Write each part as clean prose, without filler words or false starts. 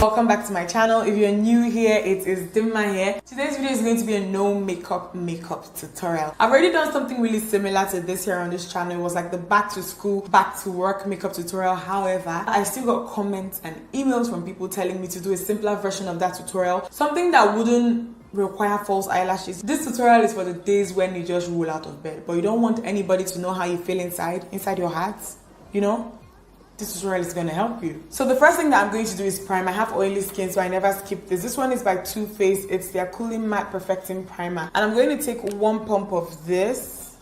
Welcome back to my channel. If you're new here, it is Dimma here. Today's video is going to be a no makeup tutorial. I've already done something really similar to this here on this channel. It was like the back to school, back to work makeup tutorial. However, I still got comments and emails from people telling me to do a simpler version of that tutorial, something that wouldn't require false eyelashes. This tutorial is for the days when you just roll out of bed, but you don't want anybody to know how you feel inside your heart, you know. This tutorial is going to help you. So the first thing that I'm going to do is prime. I have oily skin, so I never skip this. This one is by Too Faced. It's their Cooling Matte Perfecting Primer. And I'm going to take one pump of this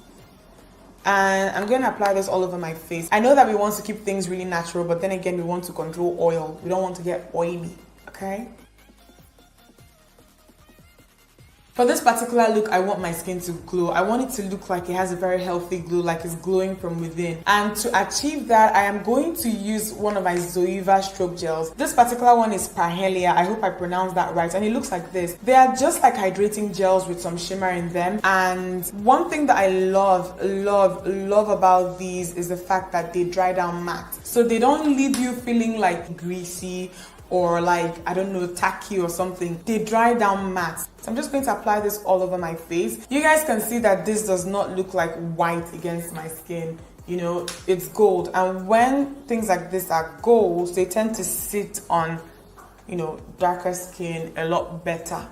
and I'm going to apply this all over my face. I know that we want to keep things really natural, but then again, we want to control oil. We don't want to get oily, okay? For this particular look, I want my skin to glow. I want it to look like it has a very healthy glow, like it's glowing from within. And to achieve that, I am going to use one of my Zoeva stroke gels. This particular one is Parhelia. I hope I pronounced that right. And it looks like this. They are just like hydrating gels with some shimmer in them. And one thing that I love about these is the fact that they dry down matte. So they don't leave you feeling like greasy or like, I don't know, tacky or something. They dry down matte. So I'm just going to apply this all over my face. You guys can see that this does not look like white against my skin. You know, it's gold. And when things like this are gold, they tend to sit on, you know, darker skin a lot better.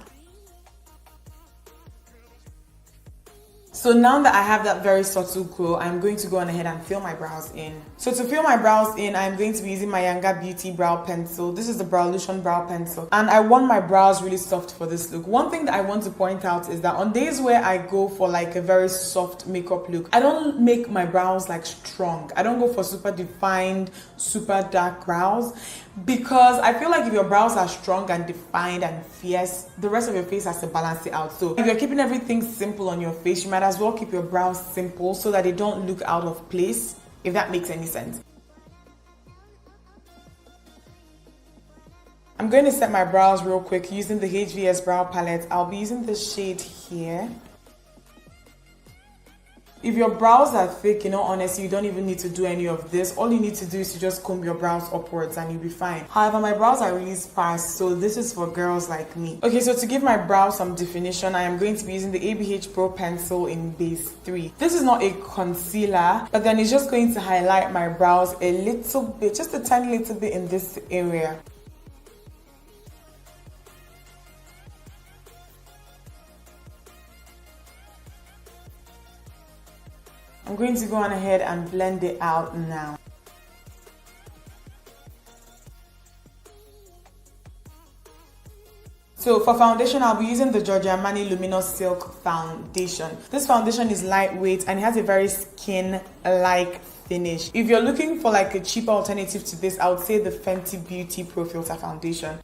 So now that I have that very subtle glow, I'm going to go on ahead and fill my brows in. So to fill my brows in, I'm going to be using my Younger Beauty brow pencil. This is the Browlution brow pencil. And I want my brows really soft for this look. One thing that I want to point out is that on days where I go for like a very soft makeup look, I don't make my brows like strong. I don't go for super defined, super dark brows, because I feel like if your brows are strong and defined and fierce, the rest of your face has to balance it out. So if you're keeping everything simple on your face, you might as well keep your brows simple so that they don't look out of place, if that makes any sense. I'm going to set my brows real quick using the HVS brow palette. I'll be using the shade here. If your brows are thick, you know, honestly, you don't even need to do any of this. All you need to do is to just comb your brows upwards and you'll be fine. However, my brows are really sparse, so this is for girls like me. Okay, so to give my brows some definition, I am going to be using the ABH Pro Pencil in Base 3. This is not a concealer, but then it's just going to highlight my brows a little bit, just a tiny little bit in this area. I'm going to go on ahead and blend it out now. So for foundation, I'll be using the Giorgio Armani Luminous Silk Foundation. This foundation is lightweight and it has a very skin-like finish. If you're looking for like a cheaper alternative to this, I would say the Fenty Beauty Pro Filter Foundation.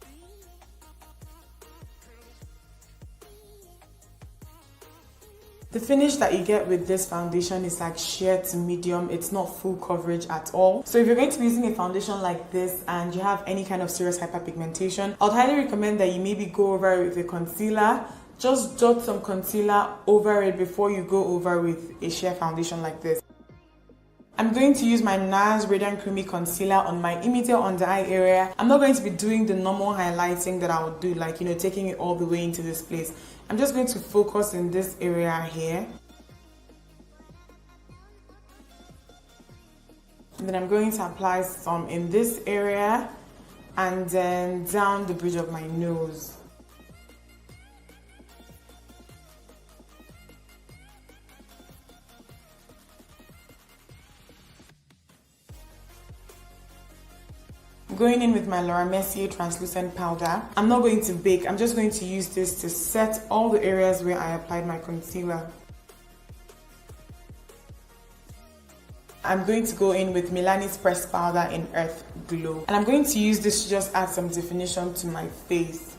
The finish that you get with this foundation is like sheer to medium. It's not full coverage at all. So if you're going to be using a foundation like this and you have any kind of serious hyperpigmentation, I'd highly recommend that you maybe go over it with a concealer. Just dot some concealer over it before you go over with a sheer foundation like this. I'm going to use my NARS Radiant Creamy Concealer on my immediate under eye area. I'm not going to be doing the normal highlighting that I would do, like, you know, taking it all the way into this place. I'm just going to focus in this area here. And then I'm going to apply some in this area and then down the bridge of my nose. Going in with my Laura Mercier translucent powder. I'm not going to bake, I'm just going to use this to set all the areas where I applied my concealer. I'm going to go in with Milani's pressed powder in Earth Glow. And I'm going to use this to just add some definition to my face.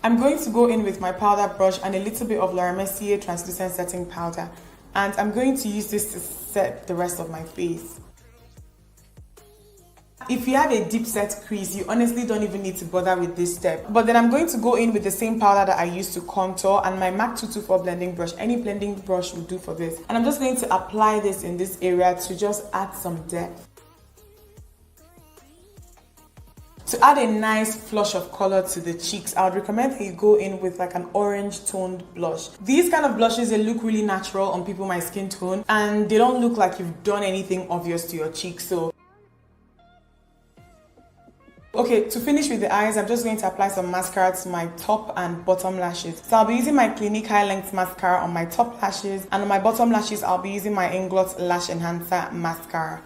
I'm going to go in with my powder brush and a little bit of Laura Mercier translucent setting powder. And I'm going to use this to set the rest of my face. If you have a deep set crease, you honestly don't even need to bother with this step. But then I'm going to go in with the same powder that I used to contour and my MAC 224 blending brush. Any blending brush will do for this. And I'm just going to apply this in this area to just add some depth. To add a nice flush of color to the cheeks, I would recommend that you go in with like an orange toned blush. These kind of blushes, they look really natural on people my skin tone, and they don't look like you've done anything obvious to your cheeks. So okay, to finish with the eyes, I'm just going to apply some mascara to my top and bottom lashes. So I'll be using my Clinique High Length Mascara on my top lashes, and on my bottom lashes, I'll be using my Inglot Lash Enhancer Mascara.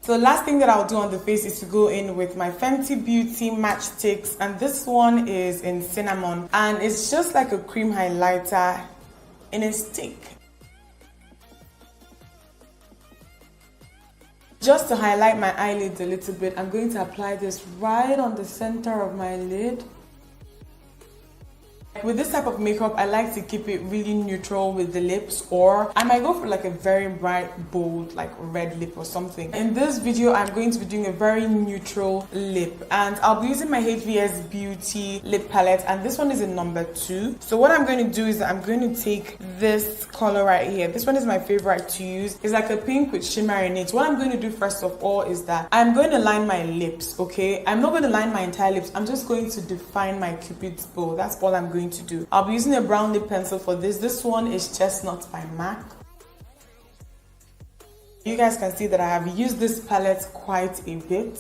So the last thing that I'll do on the face is to go in with my Fenty Beauty Matchsticks, and this one is in cinnamon, and it's just like a cream highlighter in a stick. Just to highlight my eyelids a little bit, I'm going to apply this right on the center of my lid. With this type of makeup, I like to keep it really neutral with the lips, or I might go for like a very bright, bold, like red lip or something. In this video, I'm going to be doing a very neutral lip, and I'll be using my HVS Beauty lip palette, and this one is in number 2. So what I'm going to do is I'm going to take this color right here. This one is my favorite to use. It's like a pink with shimmer in it. What I'm going to do first of all is that I'm going to line my lips, okay? I'm not going to line my entire lips. I'm just going to define my Cupid's bow. That's all I'm going to do. I'll be using a brown lip pencil for this. This one is Chestnut by MAC. You guys can see that I have used this palette quite a bit.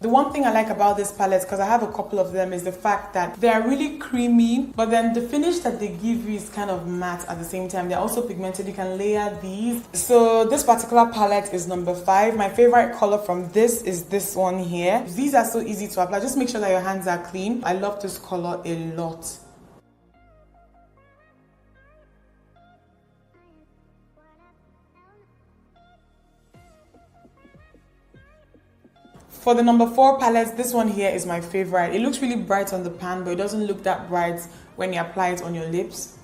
The one thing I like about this palette, because I have a couple of them, is the fact that they are really creamy, but then the finish that they give you is kind of matte at the same time. They're also pigmented. You can layer these. So this particular palette is number 5. My favorite color from this is this one here. These are so easy to apply. Just make sure that your hands are clean. I love this color a lot. For the number 4 palette, this one here is my favorite. It looks really bright on the pan, but it doesn't look that bright when you apply it on your lips.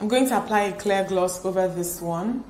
I'm going to apply a clear gloss over this one.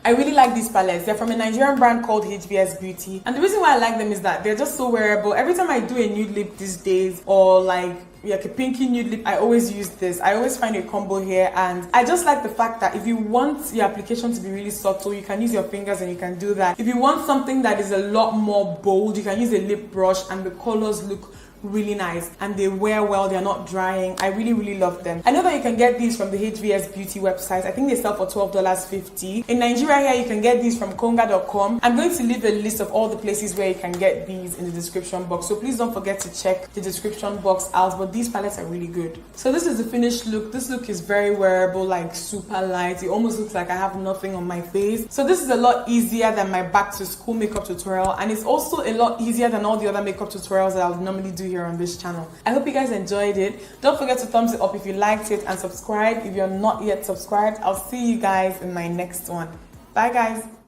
I really like these palettes. They're from a Nigerian brand called HVS Beauty. And the reason why I like them is that they're just so wearable. Every time I do a nude lip these days, or like a pinky nude lip, I always use this. I always find a combo here, and I just like the fact that if you want your application to be really subtle, you can use your fingers and you can do that. If you want something that is a lot more bold, you can use a lip brush, and the colors look really nice and they wear well. They're not drying. I really love them. I know that you can get these from the HVS Beauty website. I think they sell for $12.50. In Nigeria here, you can get these from konga.com. I'm going to leave a list of all the places where you can get these in the description box, so please don't forget to check the description box out. But these palettes are really good. So this is the finished look. This look is very wearable, like super light. It almost looks like I have nothing on my face. So this is a lot easier than my back to school makeup tutorial, and it's also a lot easier than all the other makeup tutorials that I would normally do here on this channel. I hope you guys enjoyed it. Don't forget to thumbs it up if you liked it, and subscribe if you're not yet subscribed. I'll see you guys in my next one. Bye guys.